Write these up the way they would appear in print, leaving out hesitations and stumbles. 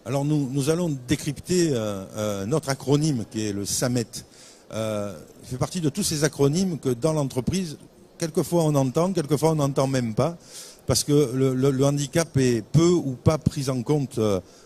Alors nous allons décrypter notre acronyme qui est le SAMET. Il fait partie de tous ces acronymes que dans l'entreprise, quelquefois on entend, quelquefois on n'entend même pas, parce que le handicap est peu ou pas pris en compte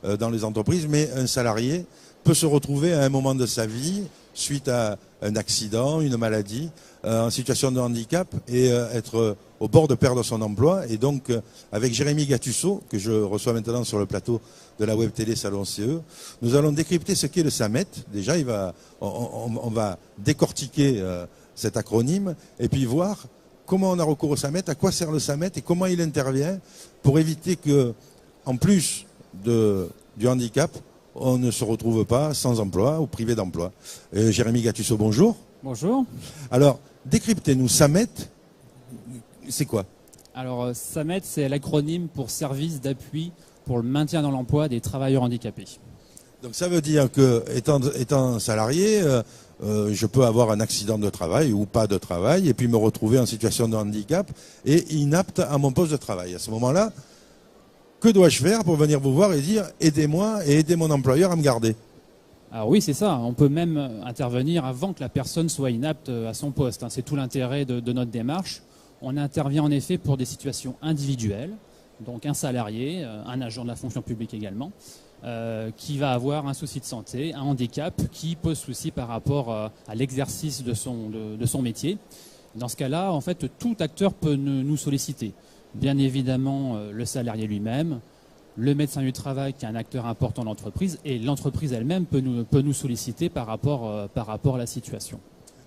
dans les entreprises, mais un salarié peut se retrouver à un moment de sa vie, suite à un accident, une maladie, en situation de handicap et être au bord de perdre son emploi. Et donc, avec Jérémy Gattuso, que je reçois maintenant sur le plateau de la web télé Salon CE, nous allons décrypter ce qu'est le SAMET. Déjà, on va décortiquer cet acronyme et puis voir comment on a recours au SAMET, à quoi sert le SAMET et comment il intervient pour éviter que, en plus du handicap, on ne se retrouve pas sans emploi ou privé d'emploi. Jérémy Gattuso, bonjour. Bonjour. Alors, décryptez-nous, SAMET, c'est quoi? Alors, SAMET, c'est l'acronyme pour Service d'appui pour le maintien dans l'emploi des travailleurs handicapés. Donc ça veut dire que, étant salarié, je peux avoir un accident de travail ou pas de travail et puis me retrouver en situation de handicap et inapte à mon poste de travail. À ce moment-là, que dois-je faire pour venir vous voir et dire « aidez-moi et aidez mon employeur à me garder » ? Alors oui, c'est ça. On peut même intervenir avant que la personne soit inapte à son poste. C'est tout l'intérêt de notre démarche. On intervient en effet pour des situations individuelles, donc un salarié, un agent de la fonction publique également, qui va avoir un souci de santé, un handicap qui pose souci par rapport à l'exercice de son métier. Dans ce cas-là, en fait, tout acteur peut nous solliciter. Bien évidemment, le salarié lui-même, le médecin du travail qui est un acteur important de l'entreprise et l'entreprise elle-même peut nous solliciter par rapport à la situation.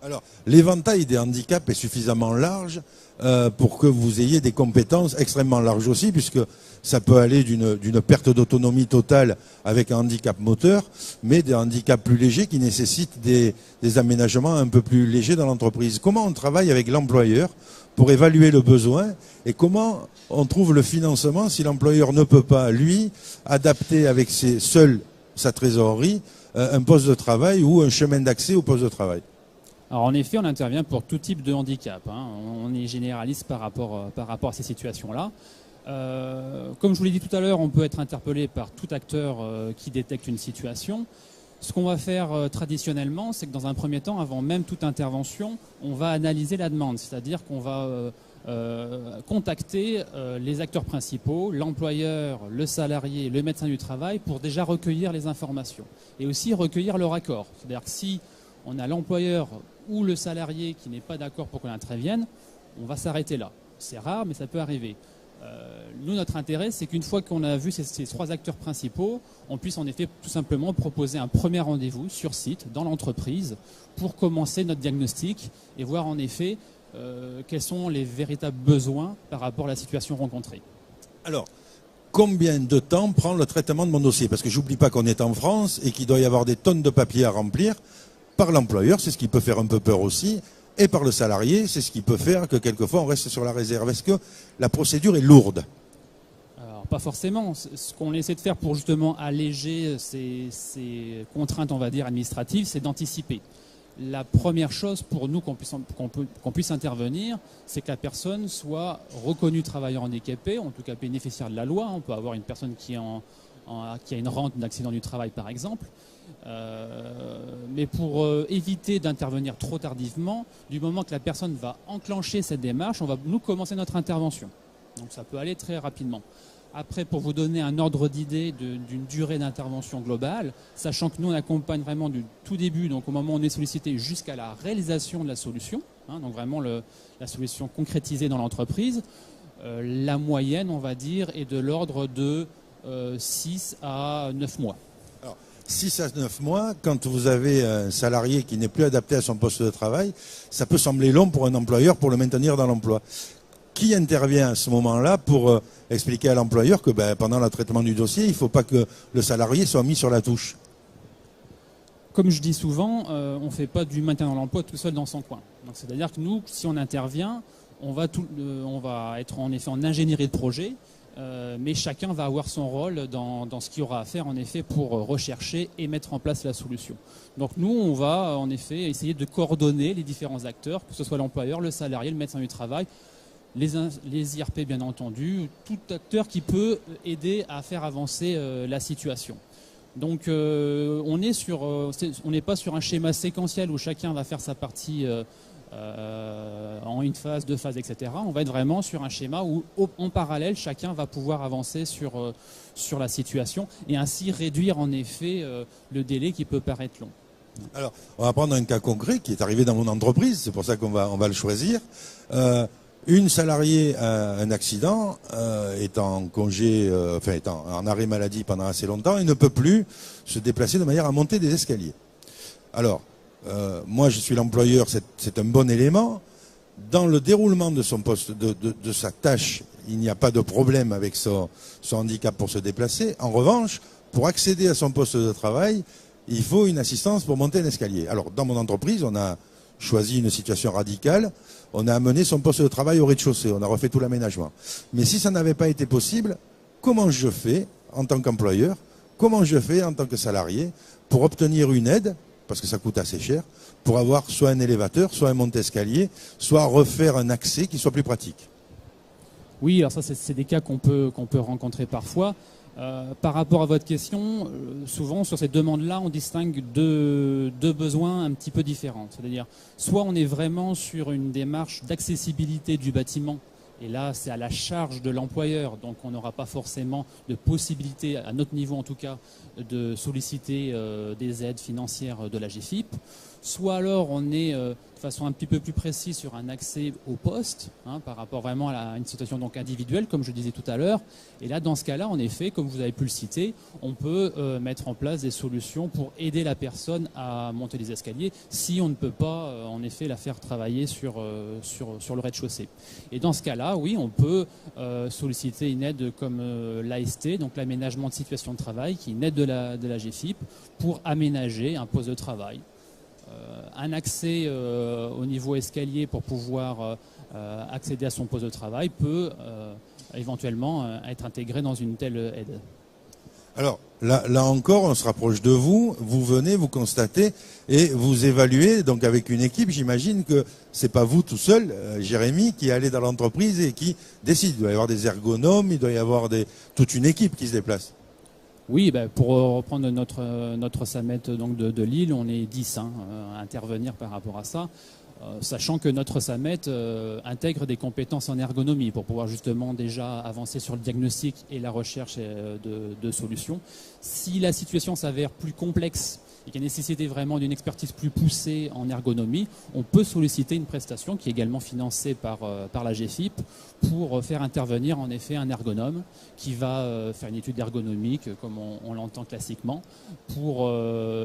Alors, l'éventail des handicaps est suffisamment large pour que vous ayez des compétences extrêmement larges aussi, puisque ça peut aller d'une perte d'autonomie totale avec un handicap moteur, mais des handicaps plus légers qui nécessitent des aménagements un peu plus légers dans l'entreprise. Comment on travaille avec l'employeur pour évaluer le besoin et comment on trouve le financement si l'employeur ne peut pas, lui, adapter avec seul sa trésorerie un poste de travail ou un chemin d'accès au poste de travail? Alors en effet, on intervient pour tout type de handicap. On est généraliste par rapport à ces situations-là. Comme je vous l'ai dit tout à l'heure, on peut être interpellé par tout acteur qui détecte une situation. Ce qu'on va faire traditionnellement, c'est que dans un premier temps, avant même toute intervention, on va analyser la demande. C'est-à-dire qu'on va contacter les acteurs principaux, l'employeur, le salarié, le médecin du travail, pour déjà recueillir les informations. Et aussi recueillir leur accord. C'est-à-dire que si on a l'employeur ou le salarié qui n'est pas d'accord pour qu'on intervienne, on va s'arrêter là. C'est rare, mais ça peut arriver. Nous, notre intérêt, c'est qu'une fois qu'on a vu ces trois acteurs principaux, on puisse en effet tout simplement proposer un premier rendez-vous sur site, dans l'entreprise, pour commencer notre diagnostic et voir en effet quels sont les véritables besoins par rapport à la situation rencontrée. Alors, combien de temps prend le traitement de mon dossier? Parce que j'oublie pas qu'on est en France et qu'il doit y avoir des tonnes de papiers à remplir par l'employeur, c'est ce qui peut faire un peu peur aussi, et par le salarié, c'est ce qui peut faire que quelquefois on reste sur la réserve. Est-ce que la procédure est lourde? Alors, pas forcément. Ce qu'on essaie de faire pour justement alléger ces contraintes, on va dire, administratives, c'est d'anticiper. La première chose pour nous qu'on puisse intervenir, c'est que la personne soit reconnue travailleur handicapé, en tout cas bénéficiaire de la loi. On peut avoir une personne qui a une rente d'accident du travail, par exemple. Mais pour éviter d'intervenir trop tardivement, du moment que la personne va enclencher cette démarche, on va nous commencer notre intervention. Donc ça peut aller très rapidement. Après, pour vous donner un ordre d'idée d'une durée d'intervention globale, sachant que nous on accompagne vraiment du tout début, donc au moment où on est sollicité jusqu'à la réalisation de la solution, donc vraiment la solution concrétisée dans l'entreprise, la moyenne, on va dire, est de l'ordre de 6 à 9 mois. 6 à 9 mois, quand vous avez un salarié qui n'est plus adapté à son poste de travail, ça peut sembler long pour un employeur pour le maintenir dans l'emploi. Qui intervient à ce moment-là pour expliquer à l'employeur que pendant le traitement du dossier, il ne faut pas que le salarié soit mis sur la touche? Comme je dis souvent, on ne fait pas du maintien dans l'emploi tout seul dans son coin. C'est-à-dire que nous, si on intervient, on va être en effet en ingénierie de projet, mais chacun va avoir son rôle dans ce qu'il y aura à faire en effet pour rechercher et mettre en place la solution. Donc nous, on va en effet essayer de coordonner les différents acteurs, que ce soit l'employeur, le salarié, le médecin du travail, les IRP bien entendu, tout acteur qui peut aider à faire avancer la situation. Donc on n'est pas sur un schéma séquentiel où chacun va faire sa partie en une phase, deux phases, etc. On va être vraiment sur un schéma où en parallèle chacun va pouvoir avancer sur la situation et ainsi réduire en effet le délai qui peut paraître long. Alors, on va prendre un cas concret qui est arrivé dans mon entreprise, c'est pour ça qu'on va le choisir. Une salariée a un accident, est en congé, est en arrêt maladie pendant assez longtemps et ne peut plus se déplacer de manière à monter des escaliers. Alors, moi je suis l'employeur, c'est un bon élément. Dans le déroulement de son poste, de sa tâche, il n'y a pas de problème avec son handicap pour se déplacer. En revanche, pour accéder à son poste de travail, il faut une assistance pour monter un escalier. Alors, dans mon entreprise, on a choisi une situation radicale. On a amené son poste de travail au rez-de-chaussée. On a refait tout l'aménagement. Mais si ça n'avait pas été possible, comment je fais en tant qu'employeur, comment je fais en tant que salarié pour obtenir une aide, parce que ça coûte assez cher, pour avoir soit un élévateur, soit un monte-escalier, soit refaire un accès qui soit plus pratique? Oui, alors ça, c'est des cas qu'on peut rencontrer parfois. Par rapport à votre question, souvent sur ces demandes-là, on distingue deux besoins un petit peu différents. C'est-à-dire, soit on est vraiment sur une démarche d'accessibilité du bâtiment, et là c'est à la charge de l'employeur, donc on n'aura pas forcément de possibilité, à notre niveau en tout cas, de solliciter des aides financières de la GFIP. Soit alors on est de façon un petit peu plus précise sur un accès au poste, par rapport vraiment à une situation donc individuelle, comme je disais tout à l'heure. Et là, dans ce cas-là, en effet, comme vous avez pu le citer, on peut mettre en place des solutions pour aider la personne à monter les escaliers si on ne peut pas, en effet, la faire travailler sur le rez-de-chaussée. Et dans ce cas-là, oui, on peut solliciter une aide comme l'AST, donc l'aménagement de situation de travail, qui est une aide de la GFIP pour aménager un poste de travail. Un accès au niveau escalier pour pouvoir accéder à son poste de travail peut éventuellement être intégré dans une telle aide. Alors, là encore, on se rapproche de vous. Vous venez, vous constatez et vous évaluez. Donc, avec une équipe, j'imagine que c'est pas vous tout seul, Jérémy, qui allez dans l'entreprise et qui décide. Il doit y avoir des ergonomes, il doit y avoir toute une équipe qui se déplace. Oui, pour reprendre notre SAMET donc de Lille, on est 10 à intervenir par rapport à ça, sachant que notre SAMET intègre des compétences en ergonomie pour pouvoir justement déjà avancer sur le diagnostic et la recherche de solutions. Si la situation s'avère plus complexe et qu'il y a nécessité vraiment d'une expertise plus poussée en ergonomie, on peut solliciter une prestation qui est également financée par la GFIP pour faire intervenir en effet un ergonome qui va faire une étude ergonomique comme on l'entend classiquement pour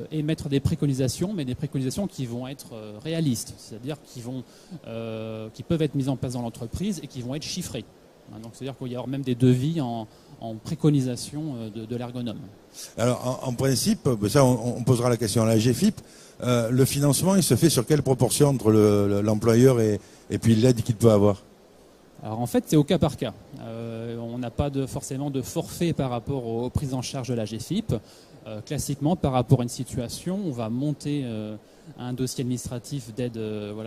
émettre des préconisations, mais des préconisations qui vont être réalistes, c'est-à-dire qui peuvent être mises en place dans l'entreprise et qui vont être chiffrées. Donc c'est-à-dire qu'il y aura même des devis en préconisation de l'ergonome. Alors en principe, ça on posera la question à la GFIP, le financement il se fait sur quelle proportion entre l'employeur et puis l'aide qu'il peut avoir? Alors en fait c'est au cas par cas. On n'a pas forcément de forfait par rapport aux prises en charge de la GFIP. Classiquement par rapport à une situation, on va monter un dossier administratif d'aide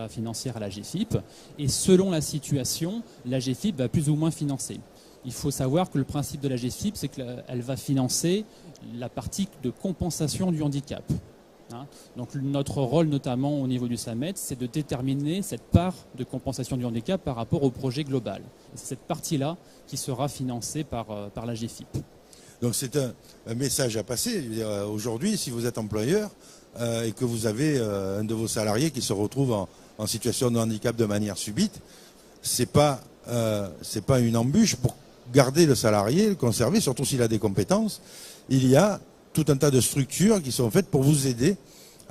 financière à la GFIP et selon la situation, la GFIP va plus ou moins financer. Il faut savoir que le principe de la GFIP, c'est qu'elle va financer la partie de compensation du handicap. Donc notre rôle, notamment au niveau du SAMET, c'est de déterminer cette part de compensation du handicap par rapport au projet global. C'est cette partie-là qui sera financée par la GFIP. Donc c'est un message à passer. Aujourd'hui, si vous êtes employeur et que vous avez un de vos salariés qui se retrouve en situation de handicap de manière subite, c'est pas une embûche pour garder le salarié, le conserver, surtout s'il a des compétences. Il y a tout un tas de structures qui sont faites pour vous aider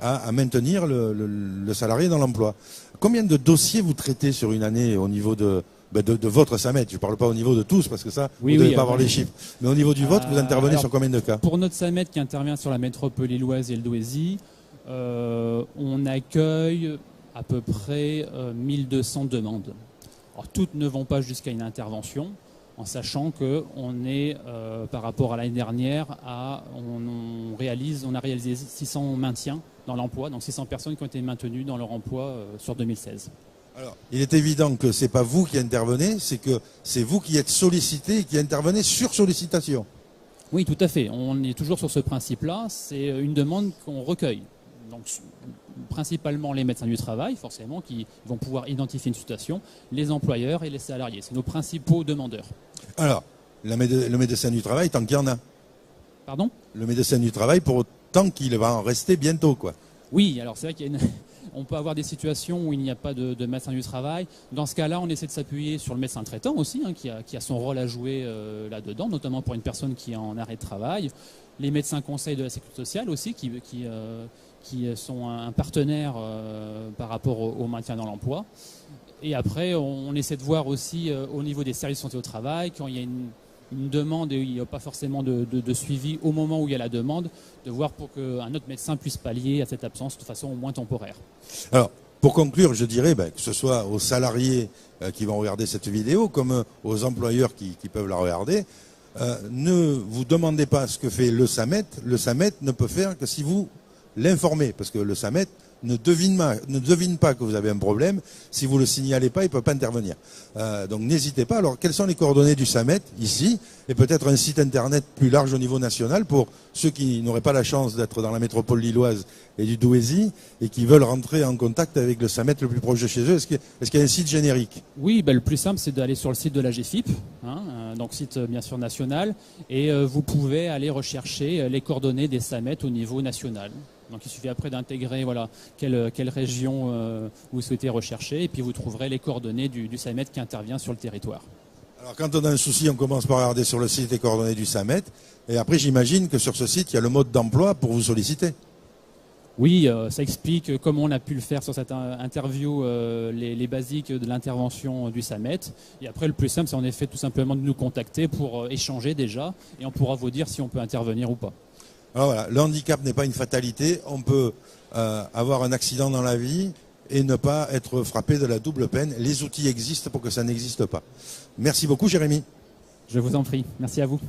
à maintenir le salarié dans l'emploi. Combien de dossiers vous traitez sur une année au niveau de votre SAMET? Je ne parle pas au niveau de tous, parce que ça, vous ne devez pas avoir les chiffres. Mais au niveau du vôtre, vous intervenez sur combien de cas? Pour notre SAMET qui intervient sur la métropole lilloise et le Douaisis, on accueille à peu près 1200 demandes. Alors, toutes ne vont pas jusqu'à une intervention, en sachant qu'on est, par rapport à l'année dernière, on a réalisé 600 maintiens dans l'emploi, donc 600 personnes qui ont été maintenues dans leur emploi sur 2016. Alors, il est évident que ce n'est pas vous qui intervenez, c'est que c'est vous qui êtes sollicité et qui intervenez sur sollicitation. Oui, tout à fait. On est toujours sur ce principe-là. C'est une demande qu'on recueille. Donc, principalement les médecins du travail, forcément, qui vont pouvoir identifier une situation, les employeurs et les salariés. C'est nos principaux demandeurs. Alors, le médecin du travail, tant qu'il y en a. Pardon ? Le médecin du travail, pour autant qu'il va en rester bientôt, quoi. Oui, alors c'est vrai qu'il y a on peut avoir des situations où il n'y a pas de médecin du travail. Dans ce cas-là, on essaie de s'appuyer sur le médecin traitant aussi, qui a son rôle à jouer là-dedans, notamment pour une personne qui est en arrêt de travail. Les médecins conseils de la sécurité sociale aussi, qui sont un partenaire par rapport au maintien dans l'emploi. Et après, on essaie de voir aussi au niveau des services de santé au travail, quand il y a une demande et il n'y a pas forcément de suivi au moment où il y a la demande, de voir pour qu'un autre médecin puisse pallier à cette absence de façon au moins temporaire. Alors, pour conclure, je dirais que ce soit aux salariés qui vont regarder cette vidéo, comme aux employeurs qui peuvent la regarder, ne vous demandez pas ce que fait le SAMET. Le SAMET ne peut faire que si vous l'informez, parce que le SAMET ne devine pas que vous avez un problème. Si vous ne le signalez pas, il ne peut pas intervenir. Donc n'hésitez pas. Alors, quelles sont les coordonnées du SAMET ici? Et peut-être un site internet plus large au niveau national pour ceux qui n'auraient pas la chance d'être dans la métropole lilloise et du Douaisis et qui veulent rentrer en contact avec le SAMET le plus proche de chez eux. Est-ce qu'il y a un site générique? Oui, le plus simple, c'est d'aller sur le site de la GFIP, donc site bien sûr national, et vous pouvez aller rechercher les coordonnées des SAMET au niveau national. Donc il suffit après d'intégrer quelle région vous souhaitez rechercher, et puis vous trouverez les coordonnées du SAMET qui intervient sur le territoire. Alors quand on a un souci, on commence par regarder sur le site les coordonnées du SAMET, et après j'imagine que sur ce site, il y a le mode d'emploi pour vous solliciter. Oui, ça explique, comme on a pu le faire sur cette interview, les basiques de l'intervention du SAMET. Et après, le plus simple, c'est en effet tout simplement de nous contacter pour échanger déjà, et on pourra vous dire si on peut intervenir ou pas. Alors voilà, le handicap n'est pas une fatalité. On peut avoir un accident dans la vie et ne pas être frappé de la double peine. Les outils existent pour que ça n'existe pas. Merci beaucoup, Jérémy. Je vous en prie. Merci à vous.